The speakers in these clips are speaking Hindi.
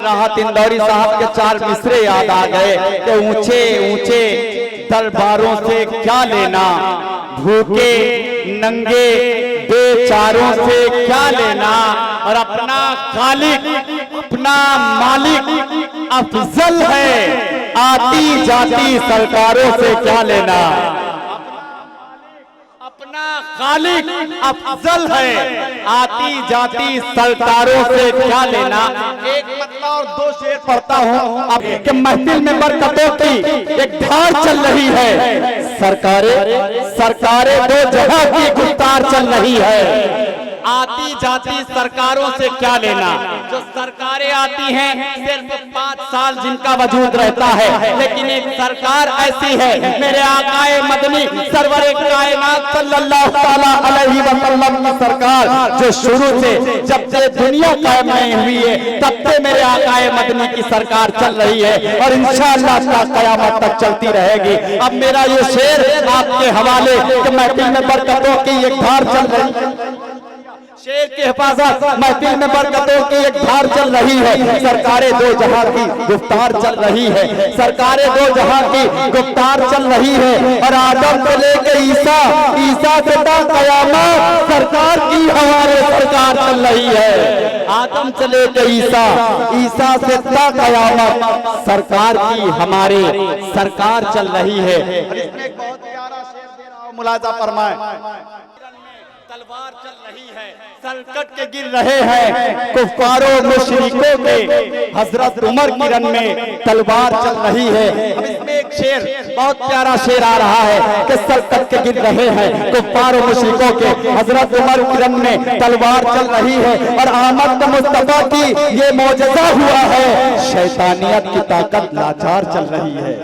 राहत इंदौरी साहब के 4 मिसरे याद आ गए कि ऊंचे ऊंचे दरबारों से क्या लेना, भूखे नंगे बेचारों से क्या लेना, और अपना खालिक अपना मालिक अफजल है, आती जाती सरकारों से क्या लेना। अपना खालिक अफजल है, आती जाती सरकारों से क्या लेना। एक मतलब और 2 शेर पढ़ता हूँ अब कि महफिल में बरकतों की एक धार चल रही है, सरकारें 2 जगह की गुफ्तार चल रही है, आती जाती सरकारों से क्या लेना। जो सरकारें आती हैं सिर्फ 5 साल जिनका वजूद रहता है, लेकिन एक सरकार ऐसी है मेरे आकाए मदनी सरवरे कायनात सल्लल्लाहु ताला अलैहि वसल्लम की सरकार, जो शुरू से जब से दुनिया कायम नहीं हुई है तब से मेरे आकाए मदनी की सरकार चल रही है और इंशाअल्लाह क़यामत तक चलती रहेगी। अब मेरा ये शेर आपके हवाले कि महफिल में बरकतों की एक धार चल रही है, शेर की हिफाजत महफिल में बरकतों की एक धार चल रही है, सरकारें 2 जहां की गुफ्तार चल रही है, सरकारें 2 जहां की गुफ्तार चल रही है। और आदम से लेकर ईसा, ईसा से क़यामत सरकार की हवाले सरकार चल रही है। आदम से लेकर ईसा, ईसा से क़यामत सरकार की हमारे सरकार चल रही है। इसमें एक बहुत प्यारा शेर दे रहा हूं, मुलाजा फरमाए। तलवार चल रही है, संकट के गिर रहे हैं कुफारों मुशरिकों के, हजरत उमर की रन में तलवार चल रही है। अब इसमें एक शेर बहुत प्यारा शेर आ रहा है कि संकट के गिर रहे हैं कुफारों मुशरिकों के, हजरत उमर की रन में तलवार चल रही है, और आमद मुस्तफा की ये मौजज़ा हुआ है, शैतानियत की ताकत लाचार चल रही है।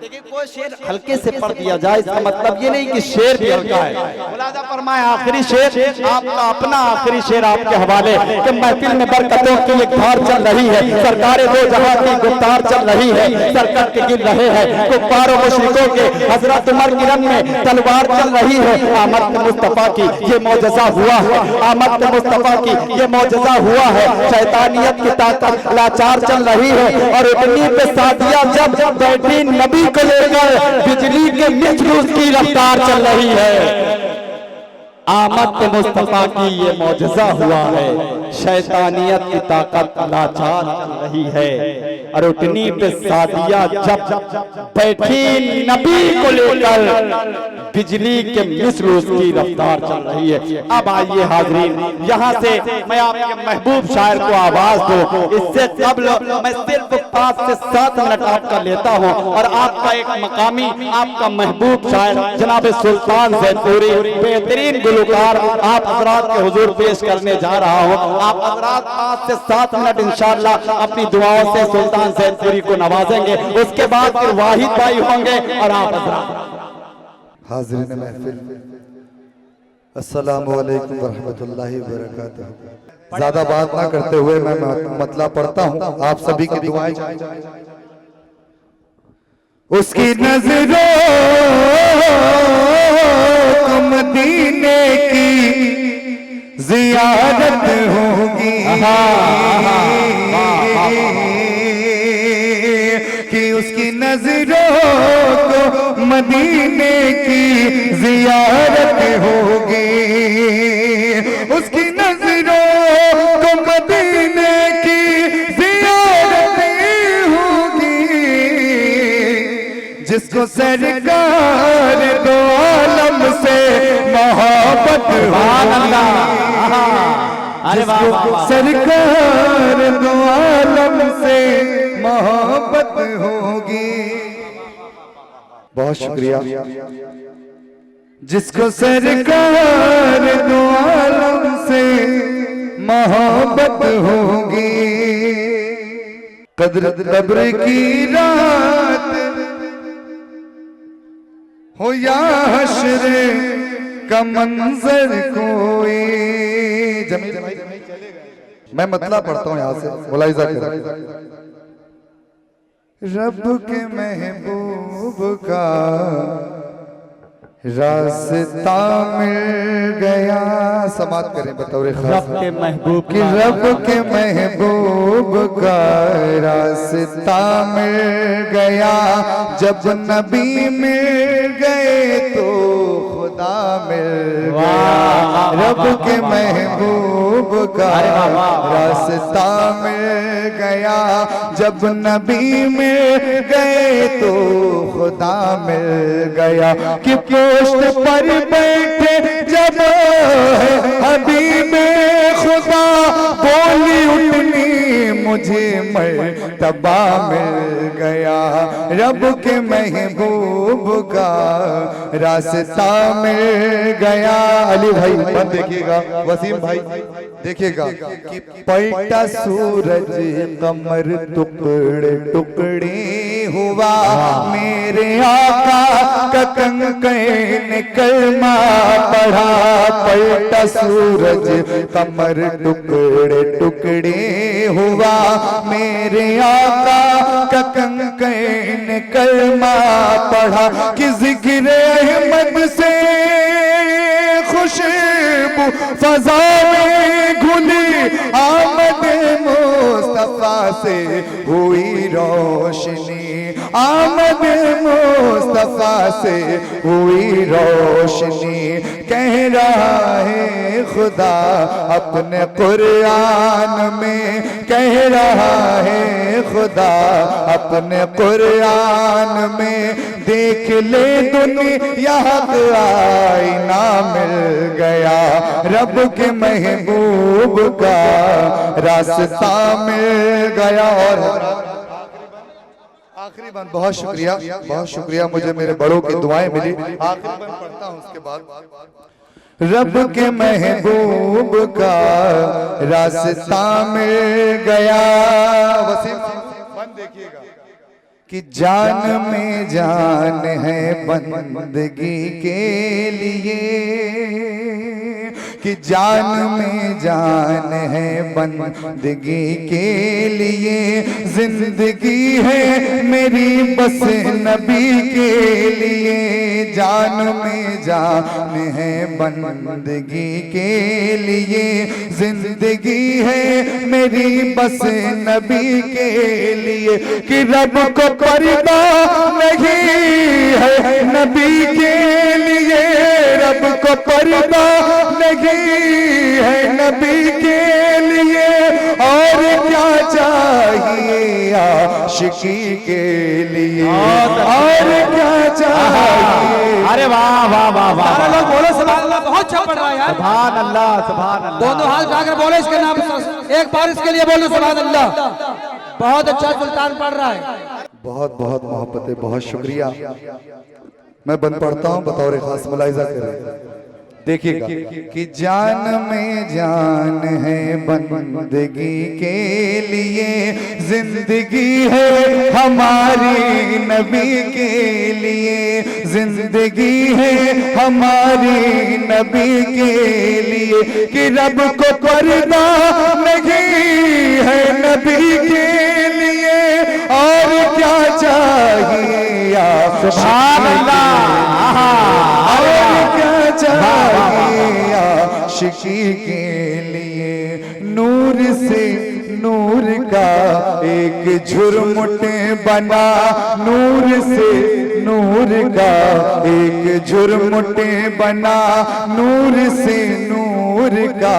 देखिए कोई शेर हल्के से पढ़ दिया जाए इसका मतलब ये नहीं कि शेर भी हल्का है। मुलाजा फरमाए आखिरी शेर आपका अपना आखिरी शेर आपके हवाले कि महफिल में बरकतों की एक धार चल रही है, सरकारें 2 जहां की गुफ्तार चल रही है, सरकत के गिर रहे हैं कुफारों मुशरिकों के, हजरत उमर की रन में तलवार चल रही है। आमद मुस्तफा की ये मौजज़ा हुआ है, आमद मुस्तफा की ये मौजज़ा हुआ है, शैतानियत की ताकत लाचार चल रही है। और इतनी पे सादिया जब बैठी नबी को लेकर बिजली के मिसल उसकी रफ्तार चल रही है। आमद मुस्तफा की ये मौजज़ा हुआ है, शैतानियत की ताकत लाचार चल रही है। और उठनी पे सादिया जब बैठी नबी को लेकर बिजली के मिसल उसकी रफ्तार चल रही है। अब आइए हाजरीन, यहाँ से मैं आपके महबूब शायर को आवाज दूं, इससे कबल मैं सिर्फ 5 से 7 मिनट आपका लेता हूँ और आपका एक मकामी आपका महबूब शायर जनाब सुल्तान जैनपुरी बेहतरीन गुलकार आप हजरात के हुजूर पेश करने जा रहा हूँ। आप हजरात 5 से 7 मिनट इंशाअल्लाह अपनी दुआओं से सुल्तान जैनपुरी को नवाजेंगे, उसके बाद फिर वाहिद भाई होंगे और आप हजरात। हाज़िरीन महफिल, अस्सलामु अलैकुम वरहमतुल्लाहि वबरकातुहू। ज्यादा बात ना करते हुए मैं मतला पढ़ता हूँ, आप सभी की दुआएं। उसकी नजरों को मदीने की जियारत होगी कि उसकी नजरों को मदीने की जियारत होगी, उसकी नजरों को मदीने की जियारत होगी, जिसको सरकार दो आलम से मोहब्बत जिसको सरकार दो आलम से मोहब्बत होगी। बहुत शुक्रिया। जिसको सरकार दो आलम से मोहब्बत होगी, कब्र की रात हो या हश्र का मंजर कोई। मैं मतला पढ़ता हूँ यहाँ से, मुलाहिजा करें। रब के महबूब का रास्ता मिल गया, समाप्त करें बतौर रब खास के महबूब कि रब के महबूब का रास्ता मिल गया, जब नबी मिल गए तो खुदा मिल गया। रब के महबूब का रास्ता मिल गया, जब नबी मिल गए तो खुदा मिल गया। कि पोस्ट पर बैठे जब हबीब खुदा बोली उठनी मुझे मर्तबा मिल गया। रब के महबूब का रास्ता मिल गया। अली भाई बंद देखिएगा, वसीम भाई देखिएगा कि पलटा सूरज कमर टुकड़े टुकड़े हुआ, मेरे आका का कंकण कलमा पढ़ा। पलटा सूरज कमर टुकड़े टुकड़े हुआ, मेरे आका का कंकण कलमा पढ़ा। कि जिक्र अहमद से खुशबू फजा में घुली, आमद मुस्तफा से हुई रोशनी, आमद मुस्तफा से हुई रोशनी। कह रहा है खुदा अपने कुरान में, कह रहा है खुदा अपने कुरान में, देख ले दुनिया आईना मिल गया। रब के महबूब का रास्ता मिल गया। और आखिरी बंद, बहुत शुक्रिया, बहुत शुक्रिया, मुझे मेरे बड़ों की दुआएं मिली। आखिरी बंद पढ़ता हूं, उसके बाद रब के महबूब का रास्ता मिल गया। वसीम बंद देखिएगा कि जान में जान है बंदगी के लिए, कि जान में जान है बंदगी के लिए, जिंदगी है मेरी बस नबी के लिए। जान में जान है बंदगी के लिए, जिंदगी है मेरी बस नबी के लिए। कि रब को पर्दा नहीं है नबी के लिए, रब को पर्दा नहीं है नबी के लिए, और क्या चाहिए आशिकी के लिए, और क्या चाहिए। अरे वाह वाह वाह वाह, सारे लोग बोलो सुभान अल्लाह। बहुत अच्छा पढ़ रहा है यार, सुभान अल्लाह सुभान अल्लाह। दोनों हाथ उठाकर बोलो इसके नाम पर, एक बार इसके लिए बोलो सुभान अल्लाह। बहुत अच्छा सुल्तान पढ़ रहा है। बहुत बहुत मोहब्बतें, बहुत शुक्रिया। मैं बंद पढ़ता हूँ, बतौर खास मुलाहिजा करें। देखिएगा कि जान में जान है बंदगी के लिए, जिंदगी है हमारी नबी के लिए, जिंदगी है हमारी नबी के लिए। कि रब को पर्दा नहीं है नबी के लिए, और क्या चाहिए सुभान अल्लाह। और क्या चाहिए आशिकी के लिए। नूर से नूर का एक झुरमुट बना, नूर से नूर का एक झुरमुट बना, नूर से नूर का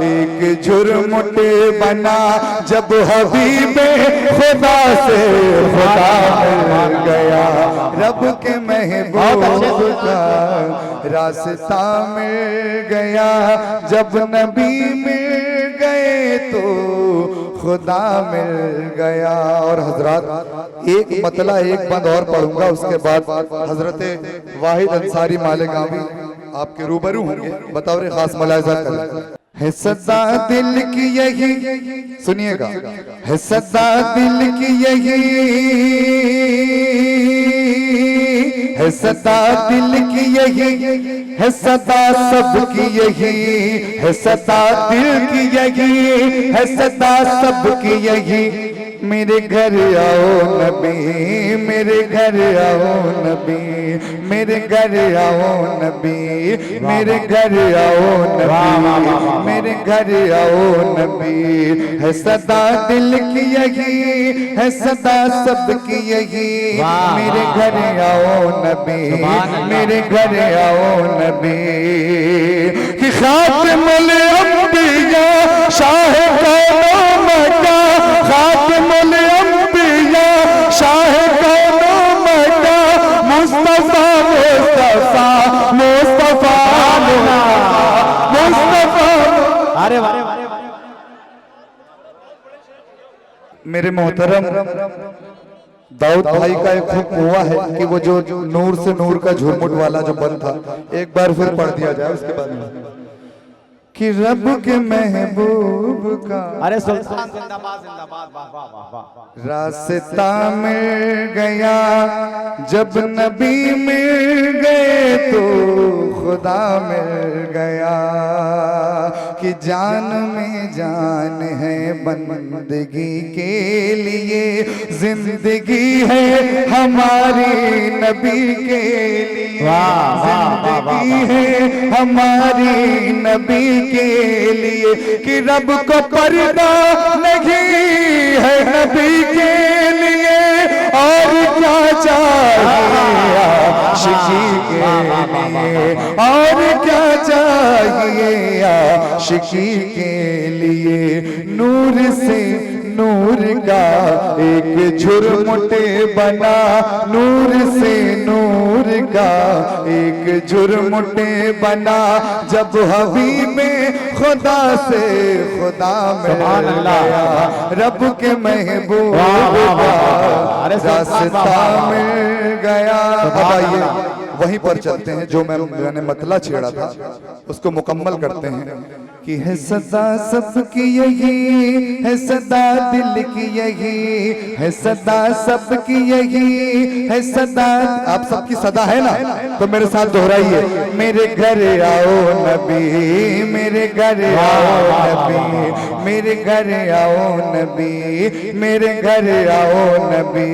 एक झुरमुट बना। जब हबीबे खुदा से खुदा मिल गया, रब के महबूब का रास्ता मिल गया। जब नबी मिल गए तो खुदा मिल गया। और हजरत एक मतला एक बंद और पढ़ूंगा, उसके बाद हजरत वाहिद अंसारी मालेगामी आपके रूबरू होंगे, बतौर खास मुलाहिजा करें। है सदा दिल की यही, सुनिएगा, है सदा दिल की यही, है सदा दिल की यही, है सदा सबकी यही, है सदा दिल की यही, है सदा सबकी यही। मेरे घर आओ नबी, मेरे घर आओ नबी, मेरे घर आओ नबी, मेरे घर आओ नबी, मेरे घर आओ नबी। है सदा दिल की यही, है सदा सबकी यही, मेरे घर आओ नबी, मेरे घर आओ नबी। कि खातिमुल अंबिया शाह कौनो मक्का, खातिमुल अंबिया शाह कौनो मक्का, मुस्तफा मुस्तफा मुस्तफा मुस्तफा। अरे वाह मेरे मोहतरम दाऊद भाई का एक हुक्म हुआ है कि वो जो नूर से नूर का झुरमुट वाला जो बंद था एक बार फिर पढ़ दिया जाए उसके बाद में। कि रब के महबूब का अरे सुल्तान जिंदाबाद जिंदाबाद, वाह वाह वाह वाह। रास्ता मिल गया जब नबी मिल गए तो खुदा मिल गया। कि जान में जान है बंदगी के लिए, जिंदगी है हमारी नबी के लिए, जिंदगी है हमारी नबी के लिए। कि रब को पर्दा नहीं है नबी के लिए, और क्या चाहिए आशिकी के लिए, और क्या चाहिए आशिकी के लिए। नूर से नूर का एक झुरमुटे बना, नूर से नूर का एक झुरमुटे बना, जब हबीबे खुदा से खुदा मिल गया। रब के महबूब का रास्ता मिल गया। अब आइए वहीं पर चलते हैं जो मैंने मतला छेड़ा था उसको मुकम्मल करते हैं। कि है सदा सबकी यही, है सदा दिल की यही, है सदा सबकी यही, है सदा। आप सबकी सदा है ना, तो मेरे साथ दोहराइए। मेरे घर आओ नबी, मेरे घर आओ नबी, मेरे घर आओ नबी, मेरे घर आओ नबी।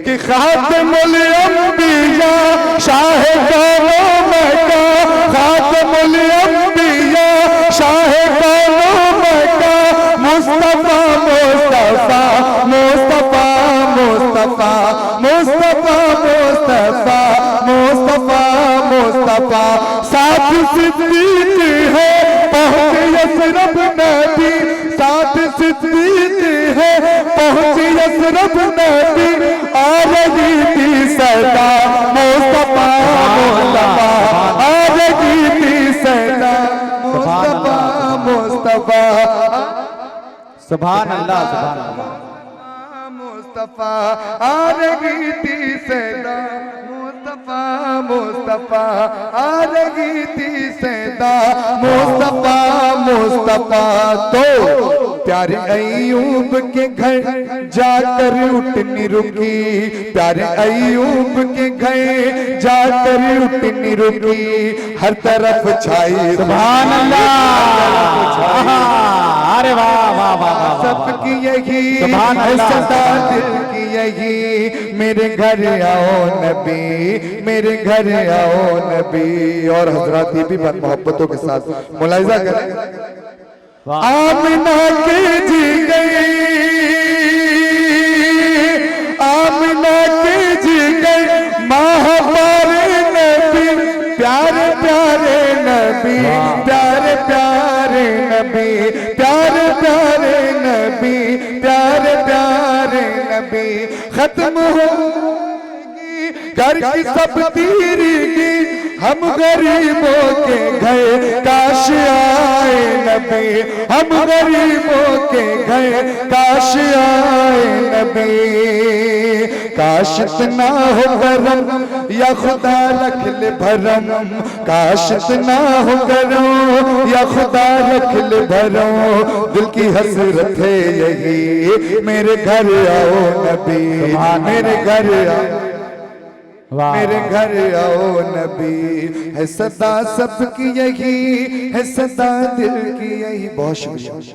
कि खातिमुल अंबिया शाह कौनो मक्का, खातिमुल अंबिया शाह कौनो मक्का, मुस्तफा मुस्तफा मुस्तफा मुस्तफा मुस्तफा मुस्तफा मुस्तफा मुस्तफा। साथ सिद्दीक है पहुंच यसरब नबी, साथ सिद्दीक है पहुंच यसरब नबी। आ रही थी सदा मुस्तफा मुस्तफा, आ रही थी सदा मुस्तफा मुस्तफा। सुभान अल्लाह सुभान अल्लाह। मुस्तफा आ रही थी सदा मुस्तफा मुस्तफा, आ रही थी सदा मुस्तफा मुस्तफा। तो प्यारे अय्यूब के घर जाकर उठनी रुकी, प्यारे अय्यूब के घर जाकर उठनी रुकी। हर तरफ छाई सुभान अल्लाह। अरे वाह वाह वाह। सबकी यही सुभान है अल्लाह। सदा दिल की यही। मेरे घर आओ नबी, मेरे घर आओ नबी। और हजरात ये भी मोहब्बतों के साथ मुलाहिजा करें। आमिना के जी गई, आमिना के जी गई महापारे नबी, प्यारे प्यारे नबी, प्यारे प्यारे नबी, प्यारे प्यारे नबी, प्यारे प्यारे नबी। खत्म होगी घर की सब तीरगी, हम गरीबों के घर काश आए नबी, हम गरीबों के घर काश आए नबी। काश इतना हो करम या खुदा रख ले भरम, काश इतना हो करम या खुदा रख ले भरम। दिल की हसरत है यही, मेरे घर आओ नबी, मेरे घर आओ, मेरे घर आओ नबी। है सदा सबकी यही, है सदा दिल की यही। बहुत शुक्रिया।